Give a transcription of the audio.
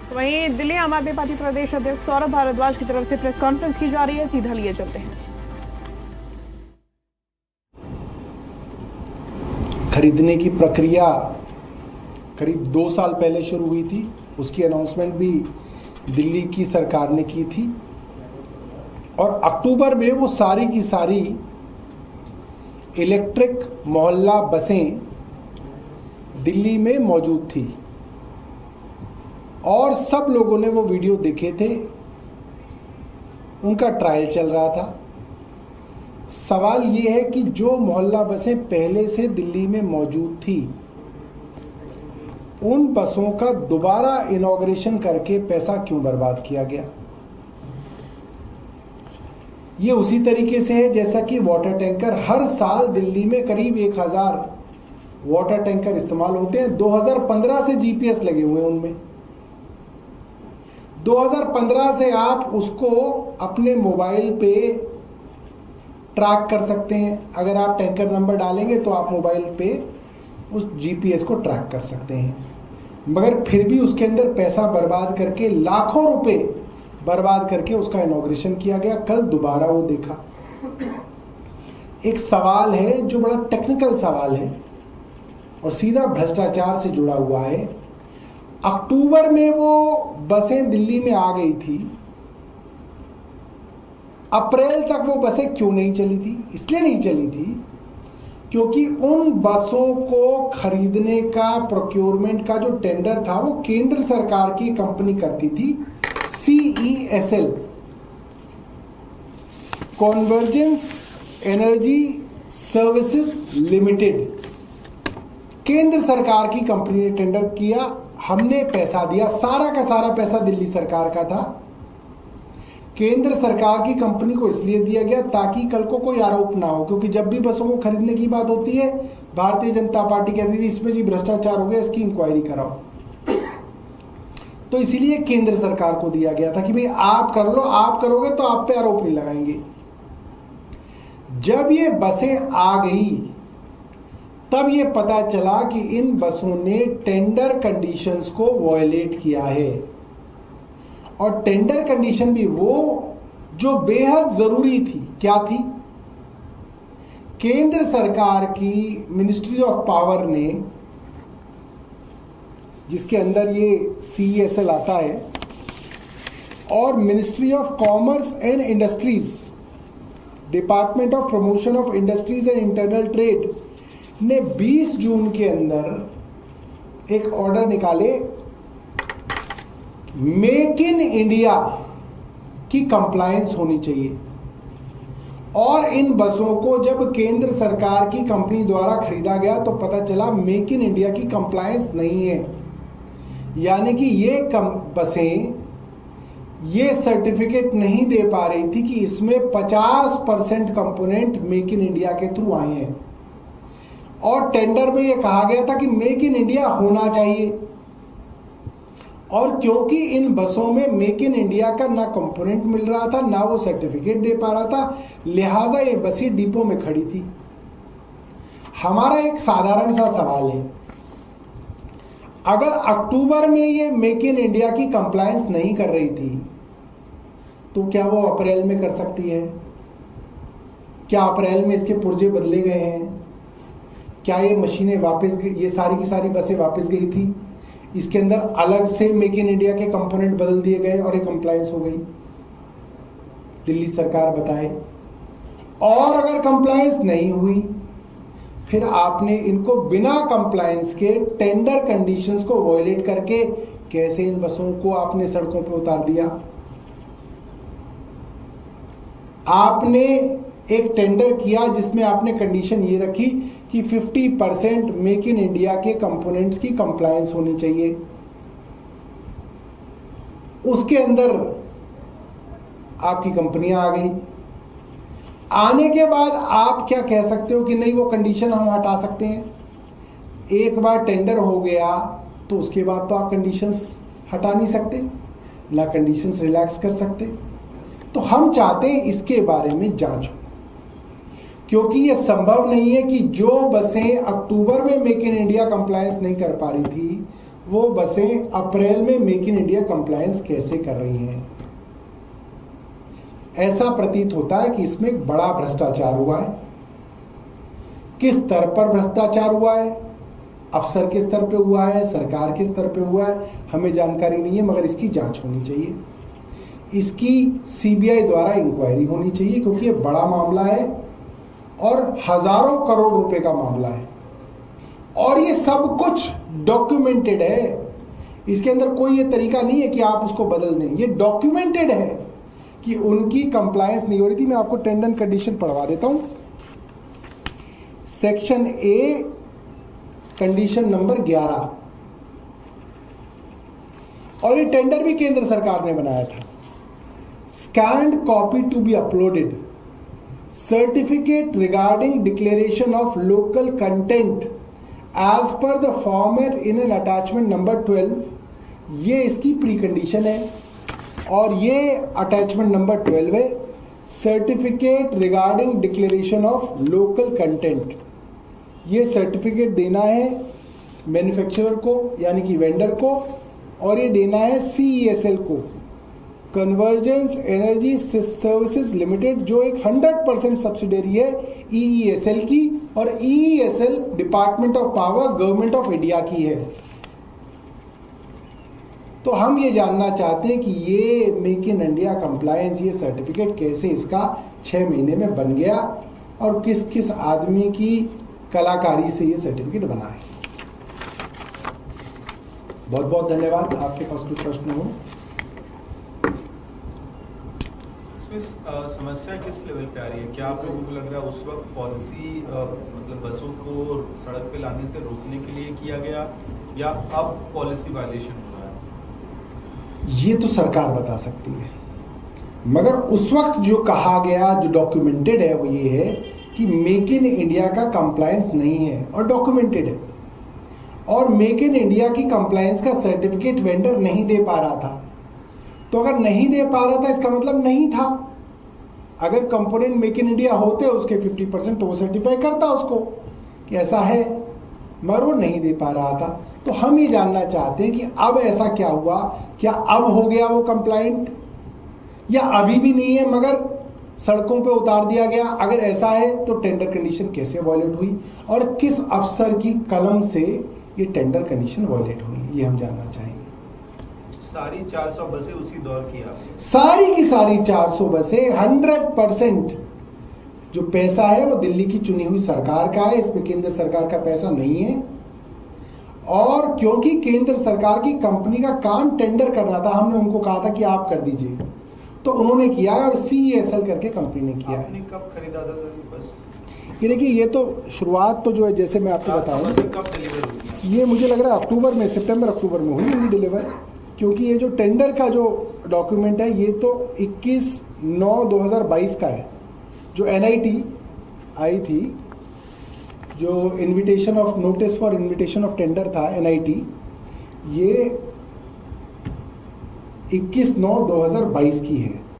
वहीं दिल्ली आम आदमी पार्टी प्रदेश अध्यक्ष सौरभ भारद्वाज की तरफ से प्रेस कॉन्फ्रेंस की जा रही है, सीधा लिए चलते हैं। खरीदने की प्रक्रिया करीब 2 साल पहले शुरू हुई थी। उसकी अनाउंसमेंट भी दिल्ली की सरकार ने की थी और अक्टूबर में वो सारी की सारी इलेक्ट्रिक मोहल्ला बसें दिल्ली में मौजूद थी और सब लोगों ने वो वीडियो देखे थे। उनका ट्रायल चल रहा था। सवाल ये है कि जो मोहल्ला बसें पहले से दिल्ली में मौजूद थी, उन बसों का दोबारा इनॉग्रेशन करके पैसा क्यों बर्बाद किया गया? ये उसी तरीके से है जैसा कि वाटर टैंकर, हर साल दिल्ली में करीब 1000 वाटर टैंकर इस्तेमाल होते हैं। 2015 से जीपीएस लगे हुए हैं उनमें। 2015 से आप उसको अपने मोबाइल पे ट्रैक कर सकते हैं। अगर आप टैंकर नंबर डालेंगे तो आप मोबाइल पे उस जीपीएस को ट्रैक कर सकते हैं, मगर फिर भी उसके अंदर पैसा बर्बाद करके, लाखों रुपए बर्बाद करके उसका इनॉग्रेशन किया गया। कल दोबारा वो देखा। एक सवाल है जो बड़ा टेक्निकल सवाल है और सीधा भ्रष्टाचार से जुड़ा हुआ है। अक्टूबर में वो बसें दिल्ली में आ गई थी, अप्रैल तक वो बसें क्यों नहीं चली थी? इसलिए नहीं चली थी क्योंकि उन बसों को खरीदने का, प्रोक्योरमेंट का जो टेंडर था वो केंद्र सरकार की कंपनी करती थी, CESL, convergence energy services limited. केंद्र सरकार की कंपनी ने टेंडर किया, हमने पैसा दिया, सारा का सारा पैसा दिल्ली सरकार का था। केंद्र सरकार की कंपनी को इसलिए दिया गया ताकि कल को कोई आरोप ना हो, क्योंकि जब भी बसों को खरीदने की बात होती है भारतीय जनता पार्टी कहती है इसमें जी भ्रष्टाचार हो गया, इसकी इंक्वायरी कराओ। तो इसीलिए केंद्र सरकार को दिया गया था कि भाई आप कर लो, आप करोगे तो आप पे आरोप नहीं लगाएंगे। जब ये बसें आ गई तब ये पता चला कि इन बसों ने टेंडर कंडीशंस को वॉयलेट किया है, और टेंडर कंडीशन भी वो जो बेहद जरूरी थी। क्या थी? केंद्र सरकार की मिनिस्ट्री ऑफ पावर ने, जिसके अंदर ये CESL आता है, और ministry of commerce and industries, department of promotion of industries and internal trade ने 20 जून के अंदर एक ऑर्डर निकाले, मेक इन इंडिया की कंप्लायंस होनी चाहिए। और इन बसों को जब केंद्र सरकार की कंपनी द्वारा खरीदा गया तो पता चला मेक इन इंडिया की कंप्लायंस नहीं है, यानी कि ये बसें ये सर्टिफिकेट नहीं दे पा रही थी कि इसमें 50% कंपोनेंट मेक इन इंडिया के थ्रू आए हैं। और टेंडर में ये कहा गया था कि मेक इन इंडिया होना चाहिए, और क्योंकि इन बसों में मेक इन इंडिया का ना कंपोनेंट मिल रहा था, ना वो सर्टिफिकेट दे पा रहा था, लिहाजा ये बसें डिपो में खड़ी थी। हमारा एक साधारण सा सवाल है, अगर अक्टूबर में ये मेक इन इंडिया की कंप्लायंस नहीं कर रही थी तो क्या वो अप्रैल में कर सकती है? क्या अप्रैल में इसके पुर्जे बदले गए हैं? क्या ये मशीनें वापस, ये सारी की सारी बसें वापस गई थी? इसके अंदर अलग से मेक इन इंडिया के कंपोनेंट बदल दिए गए और ये कंप्लायंस हो गई? दिल्ली सरकार बताए। और अगर कंप्लायंस नहीं हुई, फिर आपने इनको बिना कंप्लायंस के टेंडर कंडीशंस को वॉयलेट करके कैसे इन बसों को आपने सड़कों पर उतार दिया? आपने एक टेंडर किया जिसमें आपने कंडीशन ये रखी कि 50% मेक इन इंडिया के कंपोनेंट्स की कंप्लायंस होनी चाहिए। उसके अंदर आपकी कंपनियां आ गई। आने के बाद आप क्या कह सकते हो कि नहीं वो कंडीशन हम हटा सकते हैं? एक बार टेंडर हो गया तो उसके बाद तो आप कंडीशंस हटा नहीं सकते, ना कंडीशंस रिलैक्स कर सकते। तो हम चाहते हैं इसके बारे में जांच हो, क्योंकि ये संभव नहीं है कि जो बसें अक्टूबर में मेक इन इंडिया कंप्लायंस नहीं कर पा रही थी वो बसें अप्रैल में मेक इन इंडिया कंप्लायंस कैसे कर रही हैं। ऐसा प्रतीत होता है कि इसमें एक बड़ा भ्रष्टाचार हुआ है। किस स्तर पर भ्रष्टाचार हुआ है, अफसर के स्तर पे हुआ है, सरकार के स्तर पे हुआ है, हमें जानकारी नहीं है, मगर इसकी जांच होनी चाहिए। इसकी सीबीआई द्वारा इंक्वायरी होनी चाहिए, क्योंकि ये बड़ा मामला है और हजारों करोड़ रुपए का मामला है और ये सब कुछ डॉक्यूमेंटेड है। इसके अंदर कोई ये तरीका नहीं है कि आप उसको बदल दें। ये डॉक्यूमेंटेड है कि उनकी कंप्लायंस नहीं हो रही थी। मैं आपको टर्म एंड कंडीशन पढ़वा देता हूं। सेक्शन ए कंडीशन नंबर 11, और ये टेंडर भी केंद्र सरकार ने बनाया था। Scanned copy to be uploaded, certificate regarding declaration of local content as per the format in an attachment number 12, ये इसकी प्री कंडीशन है और ये अटैचमेंट नंबर 12 है। Certificate regarding declaration of local content, ये सर्टिफिकेट देना है मैन्युफैक्चरर को यानी कि वेंडर को, और ये देना है CESL को, कन्वर्जेंस एनर्जी सर्विसेज लिमिटेड, जो एक 100% सब्सिडरी है EESL की, और EESL department of power government of India की है। तो हम ये जानना चाहते हैं कि ये मेक इन इंडिया कंप्लायंस, ये सर्टिफिकेट कैसे इसका 6 महीने में बन गया और किस किस आदमी की कलाकारी से ये सर्टिफिकेट बना है। बहुत बहुत धन्यवाद। आपके पास कोई प्रश्न हो? इसमें समस्या किस लेवल पे आ रही है? क्या आप लोगों को लग रहा है उस वक्त पॉलिसी मतलब बसों को सड़क पे लाने से रोकने के लिए किया गया, या अब पॉलिसी वायलेशन हो रहा है? ये तो सरकार बता सकती है, मगर उस वक्त जो कहा गया, जो डॉक्यूमेंटेड है, वो ये है कि मेक इन इंडिया का कंप्लायंस नहीं है और डॉक्यूमेंटेड है, और मेक इन इंडिया की कंप्लायंस का सर्टिफिकेट वेंडर नहीं दे पा रहा था। तो अगर नहीं दे पा रहा था इसका मतलब नहीं था। अगर कंपोनेंट मेक इन इंडिया होते उसके 50% तो वो सर्टिफाई करता उसको कि ऐसा है, मगर वो नहीं दे पा रहा था। तो हम ये जानना चाहते हैं कि अब ऐसा क्या हुआ, क्या अब हो गया वो कंप्लायंट, या अभी भी नहीं है मगर सड़कों पे उतार दिया गया? अगर ऐसा है तो टेंडर कंडीशन कैसे वॉयलेट हुई और किस अफसर की कलम से ये टेंडर कंडीशन वॉयलेट हुई, ये हम जानना चाहेंगे। सारी 400 बसें उसी दौर की आपने? सारी की सारी 400 बसें 100% जो पैसा है वो दिल्ली की चुनी हुई सरकार का है, इसमें केंद्र सरकार का पैसा नहीं है। और क्योंकि केंद्र सरकार की कंपनी का काम टेंडर कर रहा था, हमने उनको कहा था कि आप कर दीजिए, तो उन्होंने किया है, और CESL करके कंपनी ने किया है। आपने कब खरीदा था बस? ये देखिए, ये तो शुरुआत तो जो है, जैसे मैं आपको बताऊं, कब डिलीवर हुई? ये मुझे लग रहा है अक्टूबर में, सितंबर अक्टूबर में हुई होगी डिलीवर, क्योंकि ये जो टेंडर का जो डॉक्यूमेंट है ये तो 21/9/2022 का है। जो NIT आई थी, जो invitation of notice for invitation of tender था NIT, ये 21/9/2022 की है।